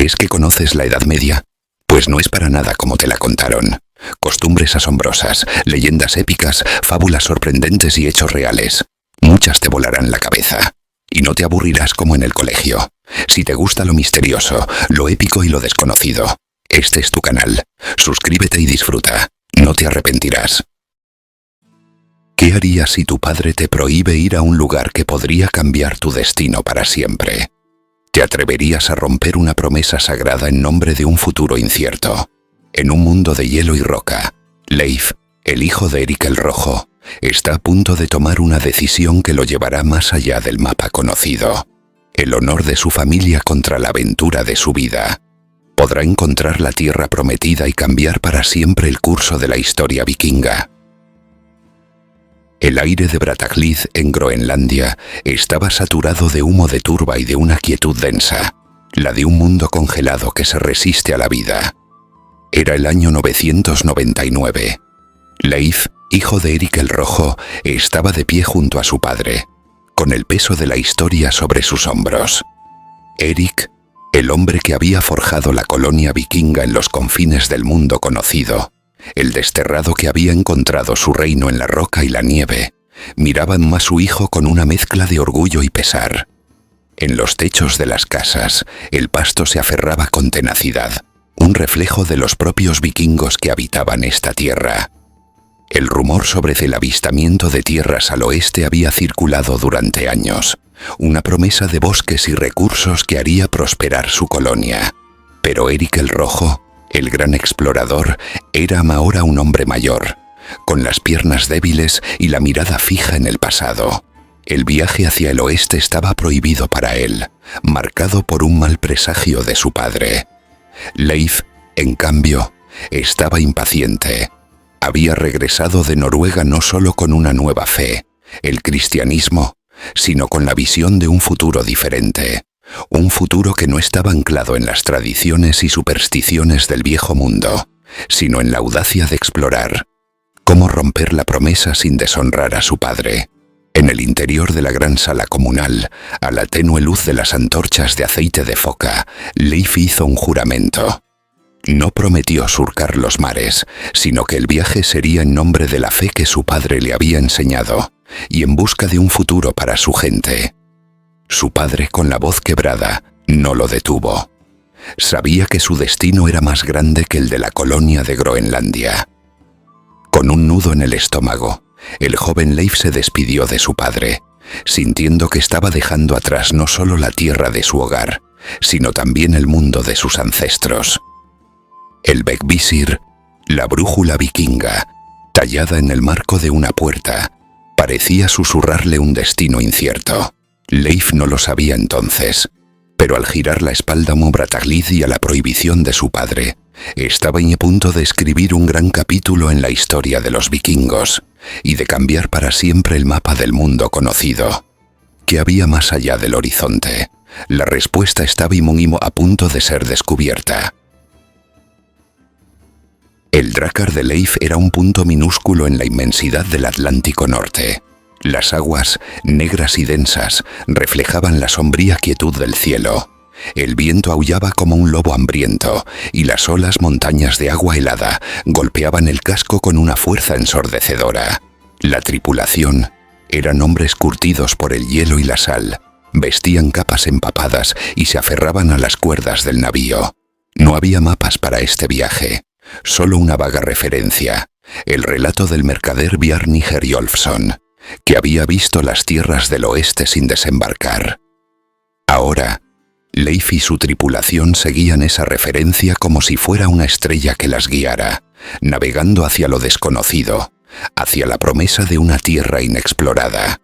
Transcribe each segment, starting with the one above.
¿Crees que conoces la Edad Media? Pues no es para nada como te la contaron. Costumbres asombrosas, leyendas épicas, fábulas sorprendentes y hechos reales. Muchas te volarán la cabeza. Y no te aburrirás como en el colegio. Si te gusta lo misterioso, lo épico y lo desconocido, este es tu canal. Suscríbete y disfruta. No te arrepentirás. ¿Qué harías si tu padre te prohíbe ir a un lugar que podría cambiar tu destino para siempre? ¿Te atreverías a romper una promesa sagrada en nombre de un futuro incierto? En un mundo de hielo y roca, Leif, el hijo de Erik el Rojo, está a punto de tomar una decisión que lo llevará más allá del mapa conocido. El honor de su familia contra la aventura de su vida. ¿Podrá encontrar la tierra prometida y cambiar para siempre el curso de la historia vikinga? El aire de Brattahlid, en Groenlandia, estaba saturado de humo de turba y de una quietud densa, la de un mundo congelado que se resiste a la vida. Era el año 999. Leif, hijo de Erik el Rojo, estaba de pie junto a su padre, con el peso de la historia sobre sus hombros. Erik, el hombre que había forjado la colonia vikinga en los confines del mundo conocido, el desterrado que había encontrado su reino en la roca y la nieve, miraba en a su hijo con una mezcla de orgullo y pesar. En los techos de las casas, el pasto se aferraba con tenacidad, un reflejo de los propios vikingos que habitaban esta tierra. El rumor sobre el avistamiento de tierras al oeste había circulado durante años, una promesa de bosques y recursos que haría prosperar su colonia. Pero Erik el Rojo, el gran explorador, era ahora un hombre mayor, con las piernas débiles y la mirada fija en el pasado. El viaje hacia el oeste estaba prohibido para él, marcado por un mal presagio de su padre. Leif, en cambio, estaba impaciente. Había regresado de Noruega no solo con una nueva fe, el cristianismo, sino con la visión de un futuro diferente. Un futuro que no estaba anclado en las tradiciones y supersticiones del viejo mundo, sino en la audacia de explorar. Cómo romper la promesa sin deshonrar a su padre. En el interior de la gran sala comunal, a la tenue luz de las antorchas de aceite de foca, Leif hizo un juramento. No prometió surcar los mares, sino que el viaje sería en nombre de la fe que su padre le había enseñado, y en busca de un futuro para su gente. Su padre, con la voz quebrada, no lo detuvo. Sabía que su destino era más grande que el de la colonia de Groenlandia. Con un nudo en el estómago, el joven Leif se despidió de su padre, sintiendo que estaba dejando atrás no solo la tierra de su hogar, sino también el mundo de sus ancestros. El Vegvisir, la brújula vikinga, tallada en el marco de una puerta, parecía susurrarle un destino incierto. Leif no lo sabía entonces, pero al girar la espalda a Brattahlid y a la prohibición de su padre, estaba a punto de escribir un gran capítulo en la historia de los vikingos y de cambiar para siempre el mapa del mundo conocido. ¿Qué había más allá del horizonte? La respuesta estaba a punto de ser descubierta. El Drakkar de Leif era un punto minúsculo en la inmensidad del Atlántico Norte. Las aguas, negras y densas, reflejaban la sombría quietud del cielo. El viento aullaba como un lobo hambriento, y las olas, montañas de agua helada, golpeaban el casco con una fuerza ensordecedora. La tripulación eran hombres curtidos por el hielo y la sal, vestían capas empapadas y se aferraban a las cuerdas del navío. No había mapas para este viaje, solo una vaga referencia, el relato del mercader Bjarni Herjolfsson, que había visto las tierras del oeste sin desembarcar. Ahora, Leif y su tripulación seguían esa referencia como si fuera una estrella que las guiara, navegando hacia lo desconocido, hacia la promesa de una tierra inexplorada.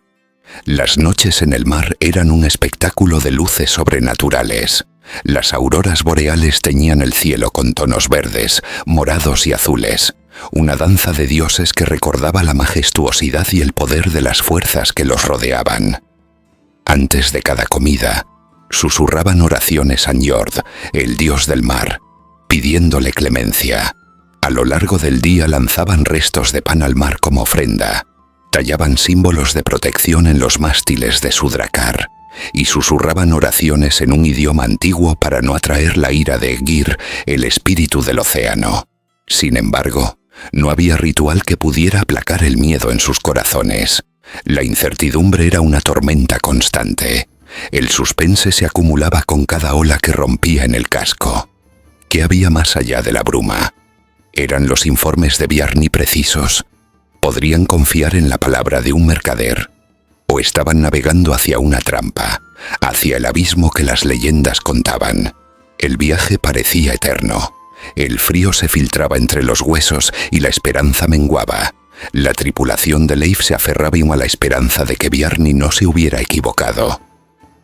Las noches en el mar eran un espectáculo de luces sobrenaturales. Las auroras boreales teñían el cielo con tonos verdes, morados y azules, una danza de dioses que recordaba la majestuosidad y el poder de las fuerzas que los rodeaban. Antes de cada comida, susurraban oraciones a Njord, el dios del mar, pidiéndole clemencia. A lo largo del día lanzaban restos de pan al mar como ofrenda, tallaban símbolos de protección en los mástiles de su drakkar, y susurraban oraciones en un idioma antiguo para no atraer la ira de Egir, el espíritu del océano. Sin embargo, no había ritual que pudiera aplacar el miedo en sus corazones. La incertidumbre era una tormenta constante. El suspense se acumulaba con cada ola que rompía en el casco. ¿Qué había más allá de la bruma? ¿Eran los informes de Bjarni precisos? ¿Podrían confiar en la palabra de un mercader? ¿O estaban navegando hacia una trampa, hacia el abismo que las leyendas contaban? El viaje parecía eterno. El frío se filtraba entre los huesos y la esperanza menguaba. La tripulación de Leif se aferraba a la esperanza de que Bjarni no se hubiera equivocado.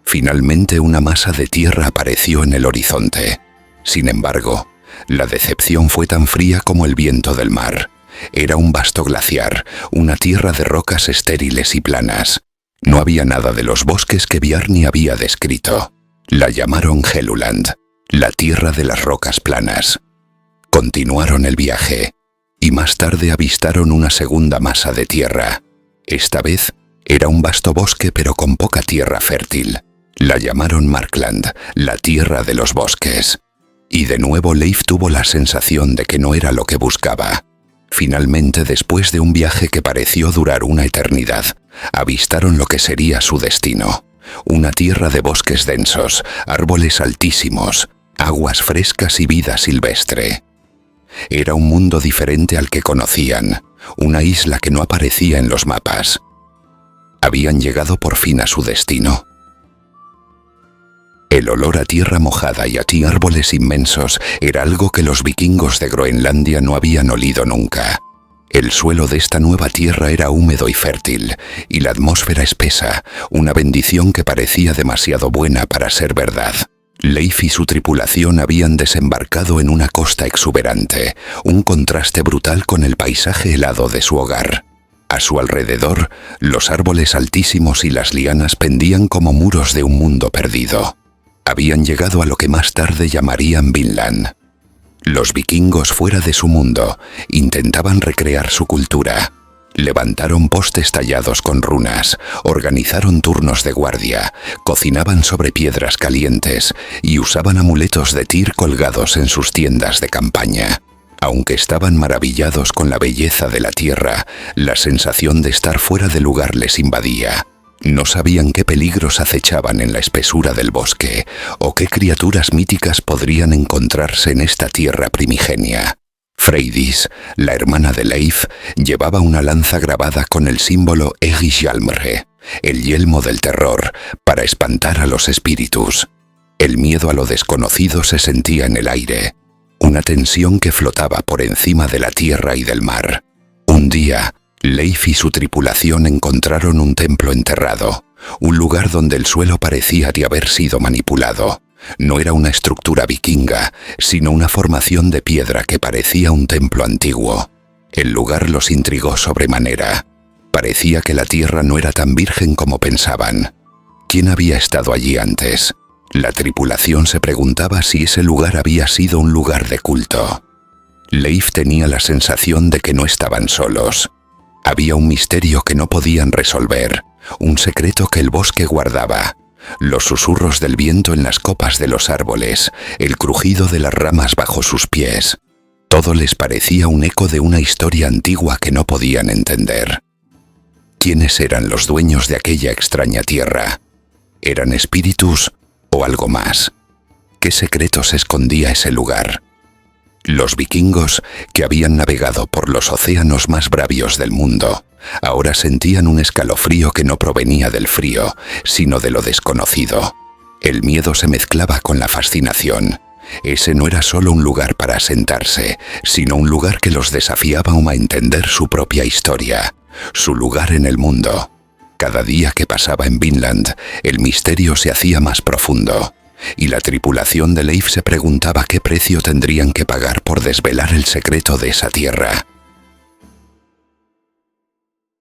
Finalmente una masa de tierra apareció en el horizonte. Sin embargo, la decepción fue tan fría como el viento del mar. Era un vasto glaciar, una tierra de rocas estériles y planas. No había nada de los bosques que Bjarni había descrito. La llamaron Helluland, la tierra de las rocas planas. Continuaron el viaje, y más tarde avistaron una segunda masa de tierra. Esta vez era un vasto bosque pero con poca tierra fértil. La llamaron Markland, la tierra de los bosques. Y de nuevo Leif tuvo la sensación de que no era lo que buscaba. Finalmente, después de un viaje que pareció durar una eternidad, avistaron lo que sería su destino. Una tierra de bosques densos, árboles altísimos, aguas frescas y vida silvestre. Era un mundo diferente al que conocían, una isla que no aparecía en los mapas. ¿Habían llegado por fin a su destino? El olor a tierra mojada y a árboles inmensos era algo que los vikingos de Groenlandia no habían olido nunca. El suelo de esta nueva tierra era húmedo y fértil, y la atmósfera espesa, una bendición que parecía demasiado buena para ser verdad. Leif y su tripulación habían desembarcado en una costa exuberante, un contraste brutal con el paisaje helado de su hogar. A su alrededor, los árboles altísimos y las lianas pendían como muros de un mundo perdido. Habían llegado a lo que más tarde llamarían Vinland. Los vikingos fuera de su mundo intentaban recrear su cultura. Levantaron postes tallados con runas, organizaron turnos de guardia, cocinaban sobre piedras calientes y usaban amuletos de Tyr colgados en sus tiendas de campaña. Aunque estaban maravillados con la belleza de la tierra, la sensación de estar fuera de lugar les invadía. No sabían qué peligros acechaban en la espesura del bosque o qué criaturas míticas podrían encontrarse en esta tierra primigenia. Freydis, la hermana de Leif, llevaba una lanza grabada con el símbolo Egishjalmre, el yelmo del terror, para espantar a los espíritus. El miedo a lo desconocido se sentía en el aire, una tensión que flotaba por encima de la tierra y del mar. Un día, Leif y su tripulación encontraron un templo enterrado, un lugar donde el suelo parecía de haber sido manipulado. No era una estructura vikinga, sino una formación de piedra que parecía un templo antiguo. El lugar los intrigó sobremanera. Parecía que la tierra no era tan virgen como pensaban. ¿Quién había estado allí antes? La tripulación se preguntaba si ese lugar había sido un lugar de culto. Leif tenía la sensación de que no estaban solos. Había un misterio que no podían resolver, un secreto que el bosque guardaba. Los susurros del viento en las copas de los árboles, el crujido de las ramas bajo sus pies. Todo les parecía un eco de una historia antigua que no podían entender. ¿Quiénes eran los dueños de aquella extraña tierra? ¿Eran espíritus o algo más? ¿Qué secretos escondía ese lugar? Los vikingos, que habían navegado por los océanos más bravios del mundo, ahora sentían un escalofrío que no provenía del frío, sino de lo desconocido. El miedo se mezclaba con la fascinación. Ese no era solo un lugar para asentarse, sino un lugar que los desafiaba a entender su propia historia, su lugar en el mundo. Cada día que pasaba en Vinland, el misterio se hacía más profundo, y la tripulación de Leif se preguntaba qué precio tendrían que pagar por desvelar el secreto de esa tierra.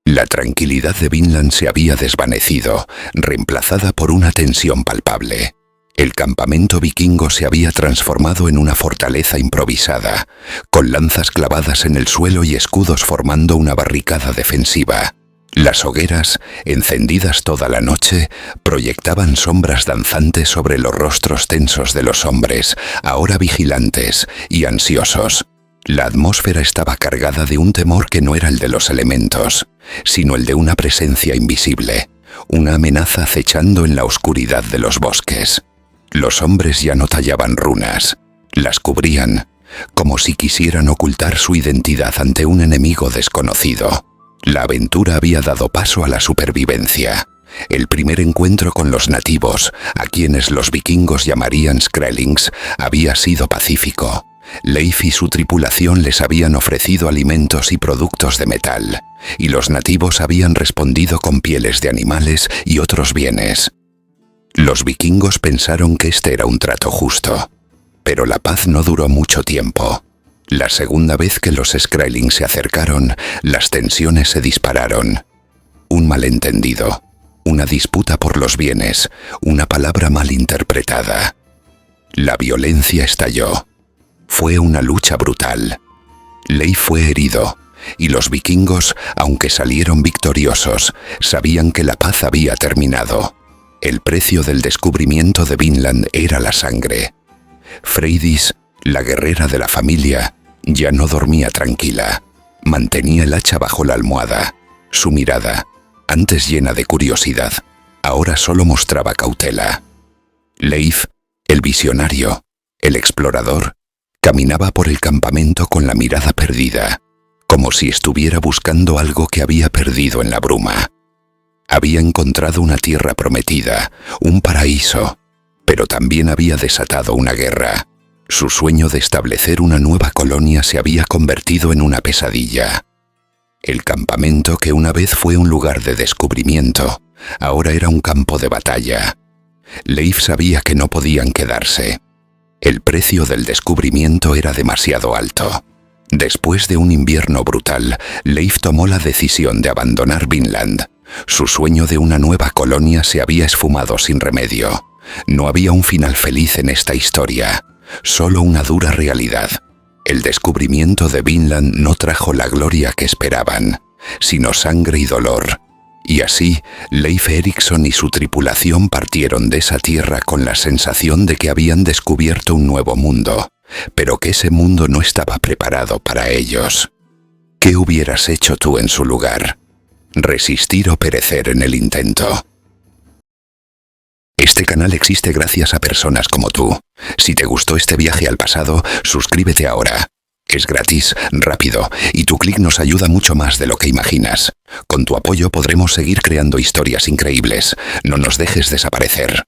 La tranquilidad de Vinland se había desvanecido, reemplazada por una tensión palpable. El campamento vikingo se había transformado en una fortaleza improvisada, con lanzas clavadas en el suelo y escudos formando una barricada defensiva. Las hogueras, encendidas toda la noche, proyectaban sombras danzantes sobre los rostros tensos de los hombres, ahora vigilantes y ansiosos. La atmósfera estaba cargada de un temor que no era el de los elementos, sino el de una presencia invisible, una amenaza acechando en la oscuridad de los bosques. Los hombres ya no tallaban runas, las cubrían, como si quisieran ocultar su identidad ante un enemigo desconocido. La aventura había dado paso a la supervivencia. El primer encuentro con los nativos, a quienes los vikingos llamarían Skrellings, había sido pacífico. Leif y su tripulación les habían ofrecido alimentos y productos de metal, y los nativos habían respondido con pieles de animales y otros bienes. Los vikingos pensaron que este era un trato justo, pero la paz no duró mucho tiempo. La segunda vez que los Skrellings se acercaron, las tensiones se dispararon. Un malentendido, una disputa por los bienes, una palabra mal interpretada. La violencia estalló. Fue una lucha brutal. Leif fue herido, y los vikingos, aunque salieron victoriosos, sabían que la paz había terminado. El precio del descubrimiento de Vinland era la sangre. Freydis, la guerrera de la familia, ya no dormía tranquila. Mantenía el hacha bajo la almohada. Su mirada, antes llena de curiosidad, ahora solo mostraba cautela. Leif, el visionario, el explorador, caminaba por el campamento con la mirada perdida, como si estuviera buscando algo que había perdido en la bruma. Había encontrado una tierra prometida, un paraíso, pero también había desatado una guerra. Su sueño de establecer una nueva colonia se había convertido en una pesadilla. El campamento, que una vez fue un lugar de descubrimiento, ahora era un campo de batalla. Leif sabía que no podían quedarse. El precio del descubrimiento era demasiado alto. Después de un invierno brutal, Leif tomó la decisión de abandonar Vinland. Su sueño de una nueva colonia se había esfumado sin remedio. No había un final feliz en esta historia, solo una dura realidad. El descubrimiento de Vinland no trajo la gloria que esperaban, sino sangre y dolor. Y así, Leif Erikson y su tripulación partieron de esa tierra con la sensación de que habían descubierto un nuevo mundo, pero que ese mundo no estaba preparado para ellos. ¿Qué hubieras hecho tú en su lugar? ¿Resistir o perecer en el intento? Este canal existe gracias a personas como tú. Si te gustó este viaje al pasado, suscríbete ahora. Es gratis, rápido, y tu clic nos ayuda mucho más de lo que imaginas. Con tu apoyo podremos seguir creando historias increíbles. No nos dejes desaparecer.